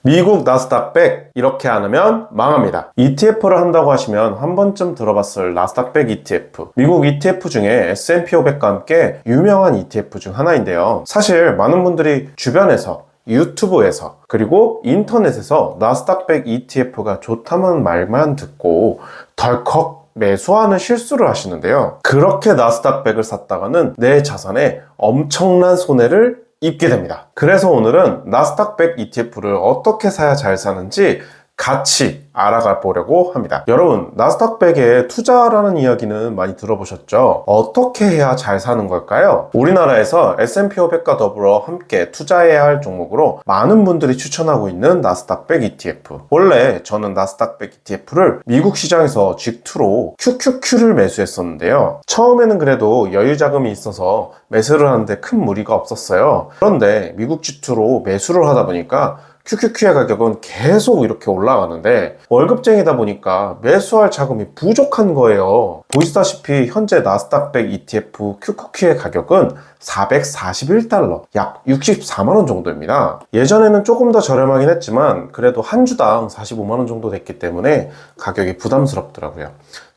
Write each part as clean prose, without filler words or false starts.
미국 나스닥 100 이렇게 안 하면 망합니다. ETF를 한다고 하시면 한 번쯤 들어봤을 나스닥 100 ETF. 미국 ETF 중에 S&P 500과 함께 유명한 ETF 중 하나인데요. 사실 많은 분들이 주변에서 유튜브에서 그리고 인터넷에서 나스닥 100 ETF가 좋다는 말만 듣고 덜컥 매수하는 실수를 하시는데요. 그렇게 나스닥 100을 샀다가는 내 자산에 엄청난 손해를 입게 됩니다. 그래서 오늘은 나스닥 100 ETF를 어떻게 사야 잘 사는지 같이 알아가 보려고 합니다. 여러분, 나스닥 100에 투자라는 이야기는 많이 들어보셨죠? 어떻게 해야 잘 사는 걸까요? 우리나라에서 S&P 500과 더불어 함께 투자해야 할 종목으로 많은 분들이 추천하고 있는 나스닥 100 ETF. 원래 저는 나스닥 100 ETF를 미국 시장에서 직투로 QQQ를 매수했었는데요. 처음에는 그래도 여유 자금이 있어서 매수를 하는데 큰 무리가 없었어요. 그런데 미국 직투로 매수를 하다 보니까 QQQ의 가격은 계속 이렇게 올라가는데 월급쟁이다 보니까 매수할 자금이 부족한 거예요. 보시다시피 현재 나스닥 100 ETF QQQ의 가격은 441달러, 약 64만원 정도입니다. 예전에는 조금 더 저렴하긴 했지만 그래도 한 주당 45만원 정도 됐기 때문에 가격이 부담스럽더라고요.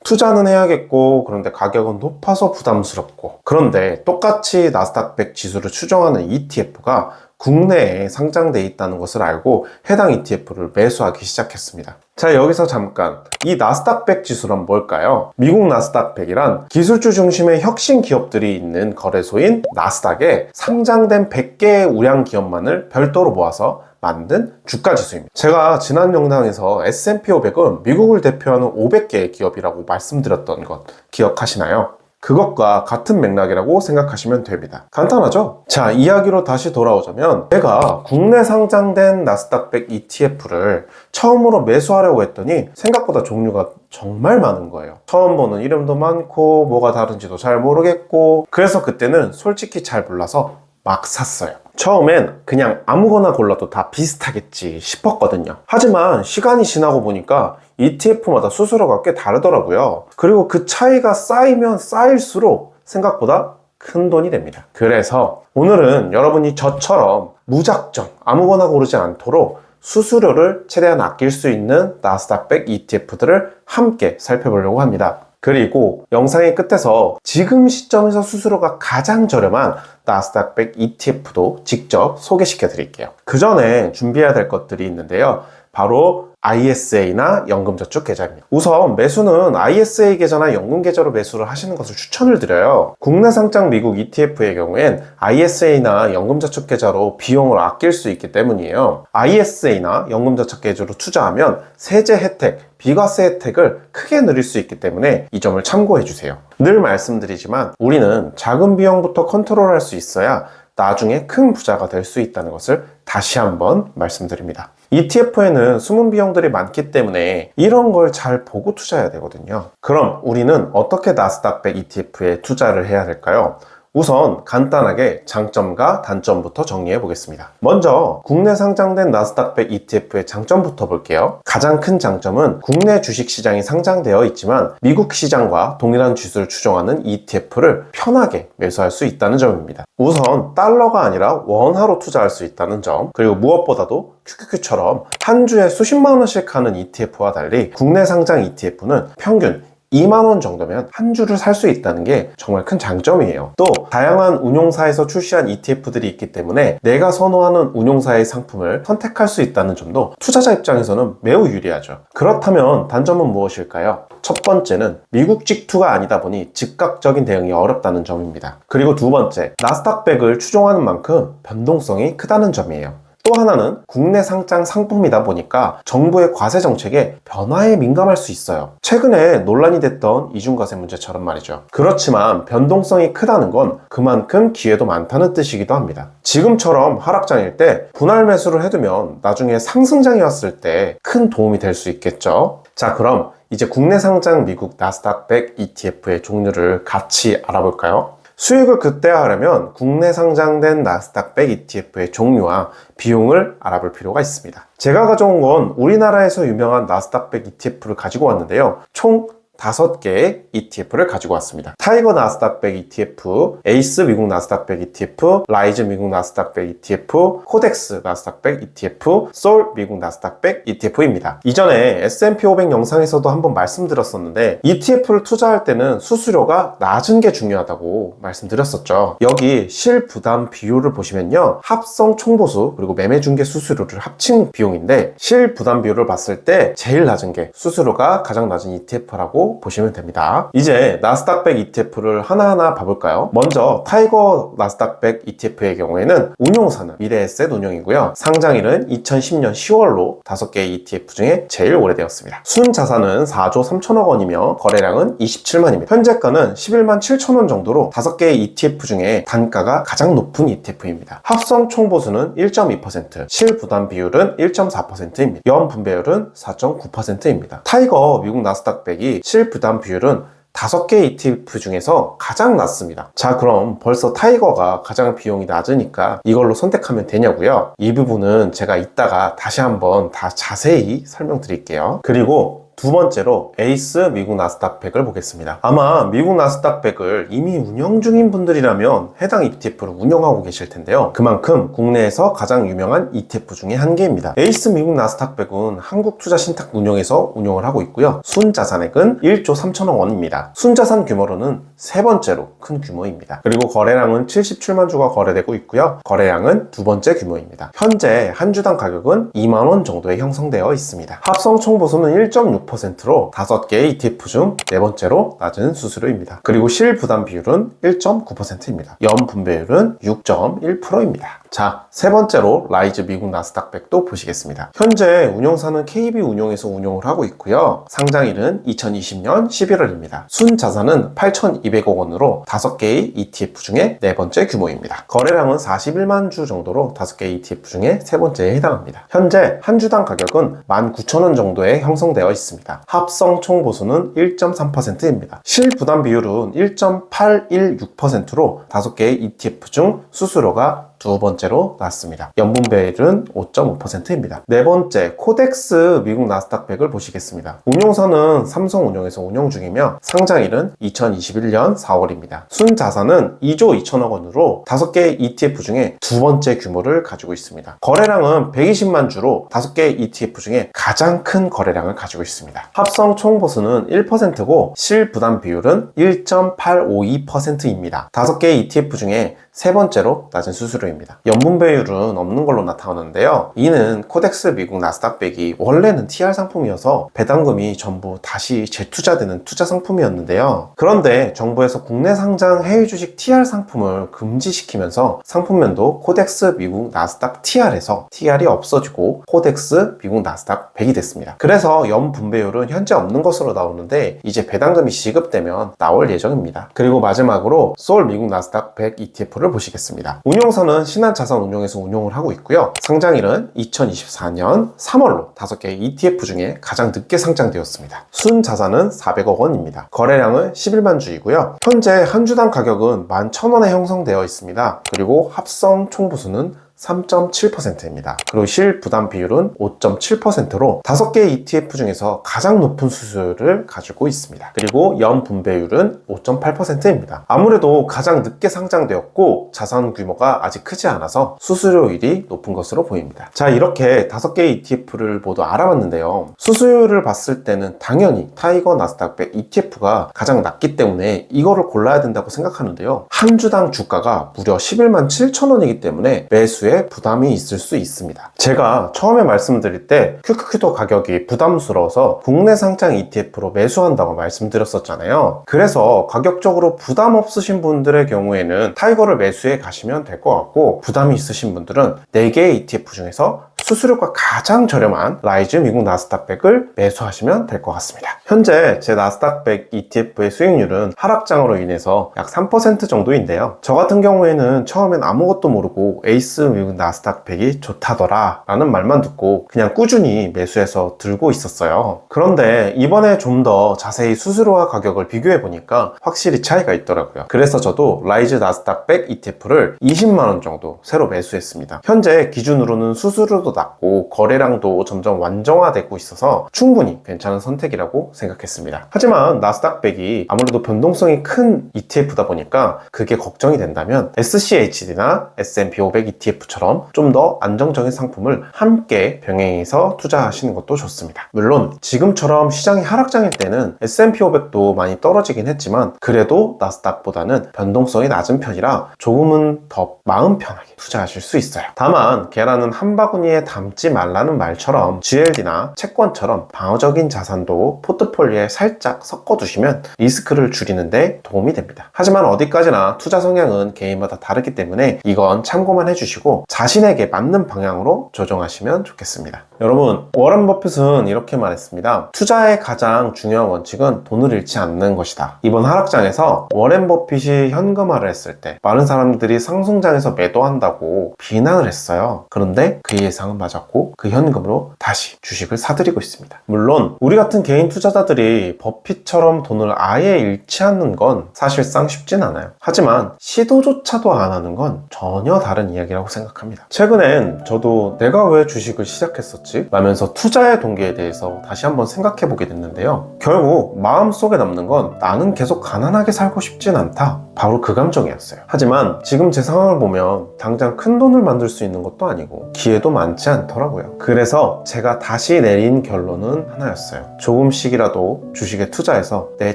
투자는 해야겠고 그런데 가격은 높아서 부담스럽고, 그런데 똑같이 나스닥 100 지수를 추종하는 ETF가 국내에 상장돼 있다는 것을 알고 해당 ETF를 매수하기 시작했습니다. 자, 여기서 잠깐, 이 나스닥 100 지수란 뭘까요? 미국 나스닥 100이란 기술주 중심의 혁신 기업들이 있는 거래소인 나스닥에 상장된 100개의 우량 기업만을 별도로 모아서 만든 주가 지수입니다. 제가 지난 영상에서 S&P 500은 미국을 대표하는 500개의 기업이라고 말씀드렸던 것 기억하시나요? 그것과 같은 맥락이라고 생각하시면 됩니다. 간단하죠? 자, 이야기로 다시 돌아오자면 제가 국내 상장된 나스닥 100 ETF를 처음으로 매수하려고 했더니 생각보다 종류가 정말 많은 거예요. 처음 보는 이름도 많고 뭐가 다른지도 잘 모르겠고, 그래서 그때는 솔직히 잘 몰라서 막 샀어요. 처음엔 그냥 아무거나 골라도 다 비슷하겠지 싶었거든요. 하지만 시간이 지나고 보니까 ETF마다 수수료가 꽤 다르더라고요. 그리고 그 차이가 쌓이면 쌓일수록 생각보다 큰 돈이 됩니다. 그래서 오늘은 여러분이 저처럼 무작정 아무거나 고르지 않도록 수수료를 최대한 아낄 수 있는 나스닥 100 ETF들을 함께 살펴보려고 합니다. 그리고 영상의 끝에서 지금 시점에서 수수료가 가장 저렴한 나스닥 100 ETF도 직접 소개시켜 드릴게요. 그 전에 준비해야 될 것들이 있는데요. 바로 ISA나 연금저축 계좌입니다. 우선 매수는 ISA 계좌나 연금 계좌로 매수를 하시는 것을 추천을 드려요. 국내 상장 미국 ETF의 경우엔 ISA나 연금저축 계좌로 비용을 아낄 수 있기 때문이에요. ISA나 연금저축 계좌로 투자하면 세제 혜택, 비과세 혜택을 크게 누릴 수 있기 때문에 이 점을 참고해 주세요. 늘 말씀드리지만 우리는 작은 비용부터 컨트롤할 수 있어야 나중에 큰 부자가 될 수 있다는 것을 다시 한번 말씀드립니다. ETF에는 숨은 비용들이 많기 때문에 이런 걸 잘 보고 투자해야 되거든요. 그럼 우리는 어떻게 나스닥 100 ETF에 투자를 해야 될까요? 우선 간단하게 장점과 단점부터 정리해 보겠습니다. 먼저 국내 상장된 나스닥 100 ETF의 장점부터 볼게요. 가장 큰 장점은 국내 주식시장이 상장되어 있지만 미국 시장과 동일한 지수를 추종하는 ETF를 편하게 매수할 수 있다는 점입니다. 우선 달러가 아니라 원화로 투자할 수 있다는 점, 그리고 무엇보다도 QQQ처럼 한 주에 수십만 원씩 하는 ETF와 달리 국내 상장 ETF는 평균 2만원 정도면 한 주를 살 수 있다는 게 정말 큰 장점이에요. 또 다양한 운용사에서 출시한 ETF들이 있기 때문에 내가 선호하는 운용사의 상품을 선택할 수 있다는 점도 투자자 입장에서는 매우 유리하죠. 그렇다면 단점은 무엇일까요? 첫 번째는 미국 직투가 아니다 보니 즉각적인 대응이 어렵다는 점입니다. 그리고 두 번째, 나스닥 100을 추종하는 만큼 변동성이 크다는 점이에요. 또 하나는 국내 상장 상품이다 보니까 정부의 과세 정책에 변화에 민감할 수 있어요. 최근에 논란이 됐던 이중과세 문제처럼 말이죠. 그렇지만 변동성이 크다는 건 그만큼 기회도 많다는 뜻이기도 합니다. 지금처럼 하락장일 때 분할 매수를 해두면 나중에 상승장이 왔을 때 큰 도움이 될 수 있겠죠. 자, 그럼 이제 국내 상장 미국 나스닥 100 ETF의 종류를 같이 알아볼까요? 수익을 극대화하려면 국내 상장된 나스닥 100 ETF의 종류와 비용을 알아볼 필요가 있습니다. 제가 가져온 건 우리나라에서 유명한 나스닥 100 ETF를 가지고 왔는데요. 총 5개의 ETF를 가지고 왔습니다. 타이거 나스닥백 ETF, 에이스 미국 나스닥백 ETF, 라이즈 미국 나스닥백 ETF, 코덱스 나스닥백 ETF, 솔 미국 나스닥백 ETF입니다. 이전에 S&P 500 영상에서도 한번 말씀드렸었는데 ETF를 투자할 때는 수수료가 낮은 게 중요하다고 말씀드렸었죠. 여기 실부담 비율을 보시면요, 합성 총보수 그리고 매매중개 수수료를 합친 비용인데 실부담 비율을 봤을 때 제일 낮은 게 수수료가 가장 낮은 ETF라고 보시면 됩니다. 이제 나스닥백 ETF를 하나하나 봐볼까요? 먼저 타이거 나스닥백 ETF의 경우에는 운용사는 미래에셋 운용이고요. 상장일은 2010년 10월로 5개의 ETF 중에 제일 오래되었습니다. 순자산은 4조 3천억 원이며 거래량은 27만입니다. 현재가는 11만 7천 원 정도로 5개의 ETF 중에 단가가 가장 높은 ETF입니다. 합성 총보수는 1.2%, 실부담 비율은 1.4%입니다. 연분배율은 4.9%입니다. 타이거 미국 나스닥백이 실부담 비율은 5개 ETF 중에서 가장 낮습니다. 자, 그럼 벌써 타이거가 가장 비용이 낮으니까 이걸로 선택하면 되냐고요? 이 부분은 제가 이따가 다시 한번 다 자세히 설명드릴게요. 그리고 두 번째로 에이스 미국 나스닥백을 보겠습니다. 아마 미국 나스닥백을 이미 운영 중인 분들이라면 해당 ETF를 운영하고 계실 텐데요. 그만큼 국내에서 가장 유명한 ETF 중에 한 개입니다. 에이스 미국 나스닥백은 한국투자신탁 운용에서 운영을 하고 있고요. 순자산액은 1조 3천억 원입니다. 순자산 규모로는 세 번째로 큰 규모입니다. 그리고 거래량은 77만 주가 거래되고 있고요. 거래량은 두 번째 규모입니다. 현재 한 주당 가격은 2만 원 정도에 형성되어 있습니다. 합성 총보수는 1.6%로 5개의 ETF 중 네 번째로 낮은 수수료입니다. 그리고 실부담 비율은 1.9%입니다. 연분배율은 6.1%입니다. 자, 세 번째로 라이즈 미국 나스닥백도 보시겠습니다. 현재 운용사는 KB 운용에서 운용을 하고 있고요. 상장일은 2020년 11월입니다. 순자산은 8,200억 원으로 5개의 ETF 중에 네 번째 규모입니다. 거래량은 41만 주 정도로 5개의 ETF 중에 세 번째에 해당합니다. 현재 한 주당 가격은 19,000원 정도에 형성되어 있습니다. 합성 총보수는 1.3%입니다. 실부담 비율은 1.816%로 5개의 ETF 중 수수료가 두 번째로 낮습니다. 연분배율은 5.5%입니다. 네 번째, 코덱스 미국 나스닥백을 보시겠습니다. 운용사는 삼성운용에서 운영 중이며 상장일은 2021년 4월입니다. 순자산은 2조 2천억 원으로 5개의 ETF 중에 두 번째 규모를 가지고 있습니다. 거래량은 120만 주로 5개의 ETF 중에 가장 큰 거래량을 가지고 있습니다. 합성 총보수는 1%고 실부담 비율은 1.852%입니다. 5개의 ETF 중에 세 번째로 낮은 수수료입니다. 연분배율은 없는 걸로 나타나는데요. 이는 코덱스 미국 나스닥백이 원래는 TR 상품이어서 배당금이 전부 다시 재투자되는 투자 상품이었는데요. 그런데 정부에서 국내 상장 해외 주식 TR 상품을 금지시키면서 상품명도 코덱스 미국 나스닥 TR에서 TR이 없어지고 코덱스 미국 나스닥 100이 됐습니다. 그래서 연분배율은 현재 없는 것으로 나오는데 이제 배당금이 지급되면 나올 예정입니다. 그리고 마지막으로 솔 미국 나스닥 100 ETF를 보시겠습니다. 운용사는 신한자산운용에서 운용을 하고 있고요. 상장일은 2024년 3월로 5개의 ETF 중에 가장 늦게 상장되었습니다. 순자산은 400억 원입니다. 거래량은 11만 주이고요. 현재 한 주당 가격은 11,000원에 형성되어 있습니다. 그리고 합성 총보수는 3.7%입니다. 그리고 실부담 비율은 5.7%로 5개의 ETF 중에서 가장 높은 수수료를 가지고 있습니다. 그리고 연분배율은 5.8%입니다. 아무래도 가장 늦게 상장되었고 자산 규모가 아직 크지 않아서 수수료율이 높은 것으로 보입니다. 자, 이렇게 5개의 ETF를 모두 알아봤는데요. 수수료율을 봤을 때는 당연히 타이거 나스닥백 ETF가 가장 낮기 때문에 이거를 골라야 된다고 생각하는데요. 한 주당 주가가 무려 11만 7천 원이기 때문에 매수에 부담이 있을 수 있습니다. 제가 처음에 말씀드릴 때 QQQ도 가격이 부담스러워서 국내 상장 ETF로 매수한다고 말씀드렸었잖아요. 그래서 가격적으로 부담 없으신 분들의 경우에는 타이거를 매수해 가시면 될 것 같고, 부담이 있으신 분들은 4개의 ETF 중에서 수수료가 가장 저렴한 라이즈 미국 나스닥백을 매수하시면 될 것 같습니다. 현재 제 나스닥백 ETF의 수익률은 하락장으로 인해서 약 3% 정도인데요. 저 같은 경우에는 처음엔 아무것도 모르고 에이스 미국 나스닥백이 좋다더라 라는 말만 듣고 그냥 꾸준히 매수해서 들고 있었어요. 그런데 이번에 좀 더 자세히 수수료와 가격을 비교해 보니까 확실히 차이가 있더라고요. 그래서 저도 라이즈 나스닥백 ETF를 20만원 정도 새로 매수했습니다. 현재 기준으로는 수수료도 낮고 거래량도 점점 완정화되고 있어서 충분히 괜찮은 선택이라고 생각했습니다. 하지만 나스닥 100이 아무래도 변동성이 큰 ETF다 보니까 그게 걱정이 된다면 SCHD나 S&P 500 ETF처럼 좀 더 안정적인 상품을 함께 병행해서 투자하시는 것도 좋습니다. 물론 지금처럼 시장이 하락장일 때는 S&P 500도 많이 떨어지긴 했지만 그래도 나스닥보다는 변동성이 낮은 편이라 조금은 더 마음 편하게 투자하실 수 있어요. 다만 계란은 한 바구니에 담지 말라는 말처럼 GLD나 채권처럼 방어적인 자산도 포트폴리오에 살짝 섞어두시면 리스크를 줄이는데 도움이 됩니다. 하지만 어디까지나 투자 성향은 개인마다 다르기 때문에 이건 참고만 해주시고 자신에게 맞는 방향으로 조정하시면 좋겠습니다. 여러분, 워런 버핏은 이렇게 말했습니다. 투자의 가장 중요한 원칙은 돈을 잃지 않는 것이다. 이번 하락장에서 워렌 버핏이 현금화를 했을 때 많은 사람들이 상승장에서 매도한다고 비난을 했어요. 그런데 그 예상은 맞았고 그 현금으로 다시 주식을 사들이고 있습니다. 물론 우리 같은 개인 투자자들이 버핏처럼 돈을 아예 잃지 않는 건 사실상 쉽진 않아요. 하지만 시도조차도 안 하는 건 전혀 다른 이야기라고 생각합니다. 최근엔 저도 내가 왜 주식을 시작했었지? 라면서 투자의 동기에 대해서 다시 한번 생각해 보게 됐는데요. 결국 마음속에 남는 건 나는 계속 가난하게 살고 싶진 않다. 바로 그 감정이었어요. 하지만 지금 제 상황을 보면 당장 큰 돈을 만들 수 있는 것도 아니고 기회도 많지 않더라고요. 그래서 제가 다시 내린 결론은 하나였어요. 조금씩이라도 주식에 투자해서 내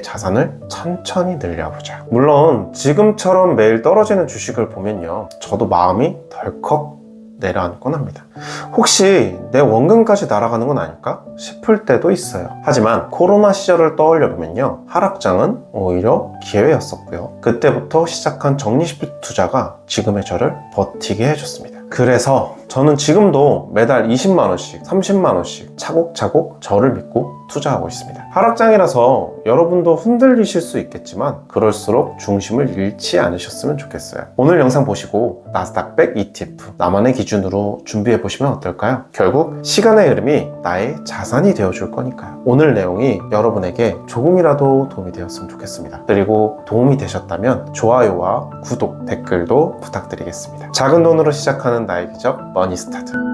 자산을 천천히 늘려보자. 물론 지금처럼 매일 떨어지는 주식을 보면요, 저도 마음이 덜컥 내려앉곤 합니다. 혹시 내 원금까지 날아가는 건 아닐까 싶을 때도 있어요. 하지만 코로나 시절을 떠올려보면요, 하락장은 오히려 기회였었고요. 그때부터 시작한 적립식 투자가 지금의 저를 버티게 해줬습니다. 그래서 저는 지금도 매달 20만원씩 30만원씩 차곡차곡 저를 믿고 투자하고 있습니다. 하락장이라서 여러분도 흔들리실 수 있겠지만 그럴수록 중심을 잃지 않으셨으면 좋겠어요. 오늘 영상 보시고 나스닥 100 ETF 나만의 기준으로 준비해 보시면 어떨까요? 결국 시간의 흐름이 나의 자산이 되어줄 거니까요. 오늘 내용이 여러분에게 조금이라도 도움이 되었으면 좋겠습니다. 그리고 도움이 되셨다면 좋아요와 구독, 댓글도 부탁드리겠습니다. 작은 돈으로 시작하는 나의 기적 머니스타트.